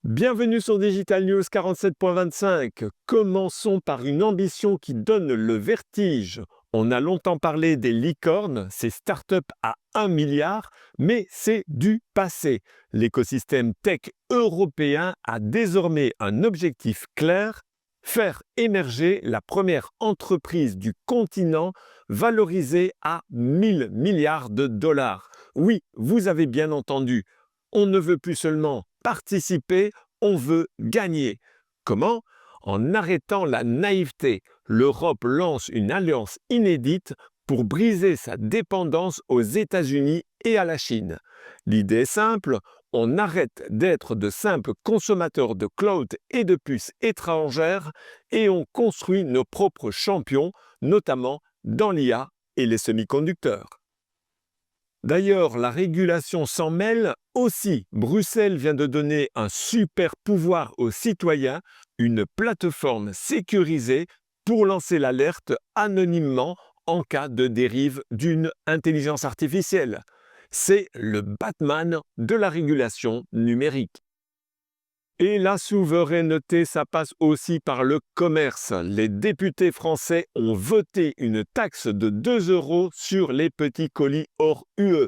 Bienvenue sur Digital News 47.25. Commençons par une ambition qui donne le vertige. On a longtemps parlé des licornes, ces startups à 1 milliard, mais c'est du passé. L'écosystème tech européen a désormais un objectif clair: faire émerger la première entreprise du continent valorisée à 1000 milliards de dollars. Oui, vous avez bien entendu. On ne veut plus seulement participer, on veut gagner. Comment? En arrêtant la naïveté. L'Europe lance une alliance inédite pour briser sa dépendance aux États-Unis et à la Chine. L'idée est simple: on arrête d'être de simples consommateurs de cloud et de puces étrangères et on construit nos propres champions, notamment dans l'IA et les semi-conducteurs. D'ailleurs, la régulation s'en mêle aussi. Bruxelles vient de donner un super pouvoir aux citoyens, une plateforme sécurisée pour lancer l'alerte anonymement en cas de dérive d'une intelligence artificielle. C'est le Batman de la régulation numérique. Et la souveraineté, ça passe aussi par le commerce. Les députés français ont voté une taxe de 2 euros sur les petits colis hors UE.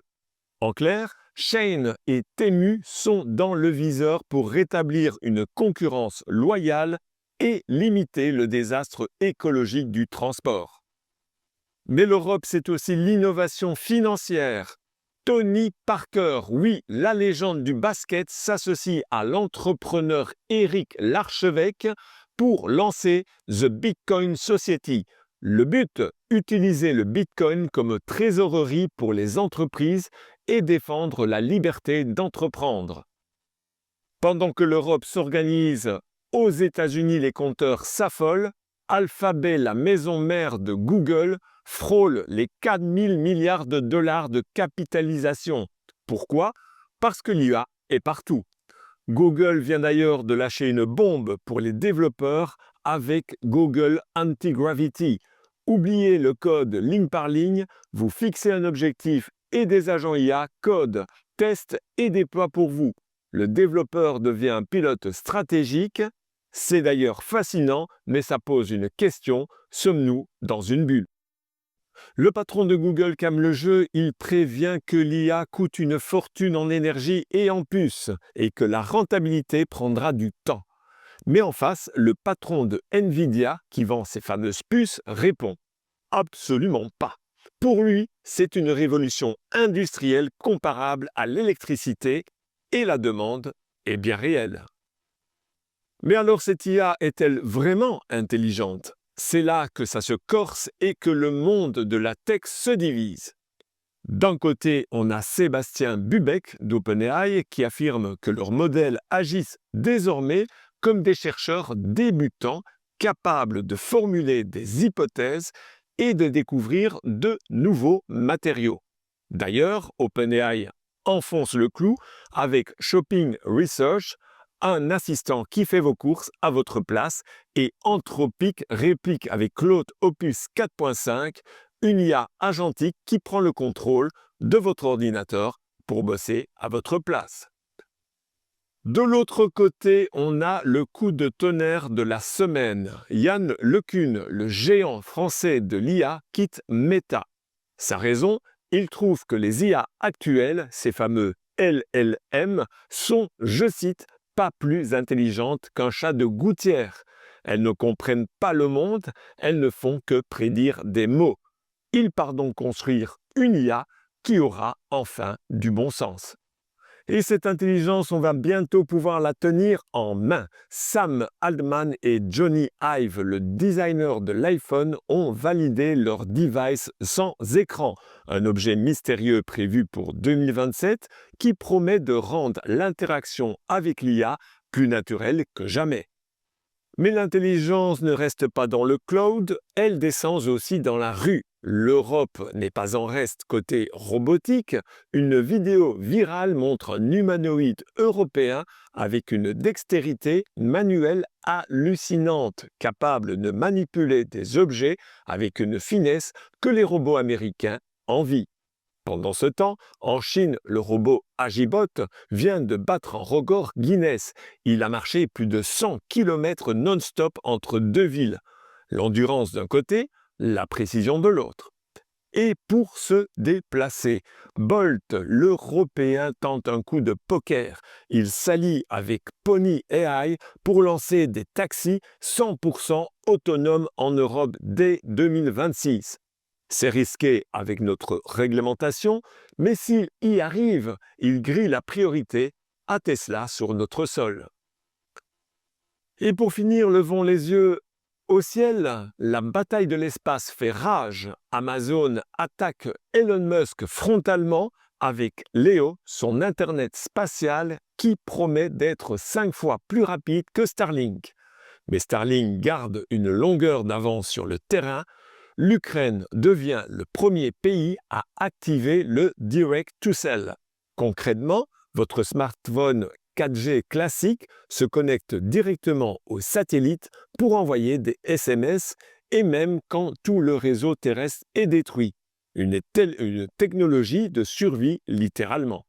En clair, Shein et Temu sont dans le viseur pour rétablir une concurrence loyale et limiter le désastre écologique du transport. Mais l'Europe, c'est aussi l'innovation financière. Tony Parker, oui, la légende du basket, s'associe à l'entrepreneur Éric Larchevêque pour lancer The Bitcoin Society. Le but, utiliser le Bitcoin comme trésorerie pour les entreprises et défendre la liberté d'entreprendre. Pendant que l'Europe s'organise, aux États-Unis les compteurs s'affolent. Alphabet, la maison mère de Google, frôle les 4000 milliards de dollars de capitalisation. Pourquoi? Parce que l'IA est partout. Google vient d'ailleurs de lâcher une bombe pour les développeurs avec Google Anti-Gravity. Oubliez le code ligne par ligne, vous fixez un objectif et des agents IA codent, testent et déploient pour vous. Le développeur devient un pilote stratégique. C'est d'ailleurs fascinant, mais ça pose une question: sommes-nous dans une bulle? Le patron de Google calme le jeu, il prévient que l'IA coûte une fortune en énergie et en puces, et que la rentabilité prendra du temps. Mais en face, le patron de Nvidia, qui vend ses fameuses puces, répond: absolument pas. Pour lui, c'est une révolution industrielle comparable à l'électricité, et la demande est bien réelle. Mais alors cette IA est-elle vraiment intelligente? C'est là que ça se corse et que le monde de la tech se divise. D'un côté, on a Sébastien Bubeck d'OpenAI qui affirme que leurs modèles agissent désormais comme des chercheurs débutants capables de formuler des hypothèses et de découvrir de nouveaux matériaux. D'ailleurs, OpenAI enfonce le clou avec Shopping Research, un assistant qui fait vos courses à votre place, et Anthropic réplique avec Claude Opus 4.5, une IA agentique qui prend le contrôle de votre ordinateur pour bosser à votre place. De l'autre côté, on a le coup de tonnerre de la semaine. Yann LeCun, le géant français de l'IA, quitte Meta. Sa raison? Il trouve que les IA actuelles, ces fameux LLM, sont, je cite, pas plus intelligentes qu'un chat de gouttière. Elles ne comprennent pas le monde, elles ne font que prédire des mots. Il part donc construire une IA qui aura enfin du bon sens. Et cette intelligence, on va bientôt pouvoir la tenir en main. Sam Altman et Johnny Ive, le designer de l'iPhone, ont validé leur device sans écran, un objet mystérieux prévu pour 2027 qui promet de rendre l'interaction avec l'IA plus naturelle que jamais. Mais l'intelligence ne reste pas dans le cloud, elle descend aussi dans la rue. L'Europe n'est pas en reste côté robotique. Une vidéo virale montre un humanoïde européen avec une dextérité manuelle hallucinante, capable de manipuler des objets avec une finesse que les robots américains envient. Pendant ce temps, en Chine, le robot Agibot vient de battre un record Guinness. Il a marché plus de 100 km non-stop entre deux villes. L'endurance d'un côté, la précision de l'autre. Et pour se déplacer, Bolt, l'Européen, tente un coup de poker. Il s'allie avec Pony AI pour lancer des taxis 100% autonomes en Europe dès 2026. C'est risqué avec notre réglementation, mais s'il y arrive, il grille la priorité à Tesla sur notre sol. Et pour finir, levons les yeux au ciel. La bataille de l'espace fait rage. Amazon attaque Elon Musk frontalement avec Léo, son Internet spatial qui promet d'être 5 fois plus rapide que Starlink. Mais Starlink garde une longueur d'avance sur le terrain. L'Ukraine devient le premier pays à activer le Direct to Cell. Concrètement, votre smartphone 4G classique se connecte directement au satellite pour envoyer des SMS et même quand tout le réseau terrestre est détruit. Une technologie de survie littéralement.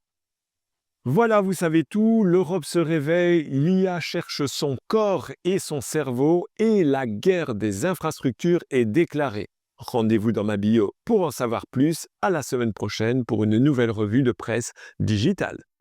Voilà, vous savez tout, l'Europe se réveille, l'IA cherche son corps et son cerveau et la guerre des infrastructures est déclarée. Rendez-vous dans ma bio pour en savoir plus. À la semaine prochaine pour une nouvelle revue de presse digitale.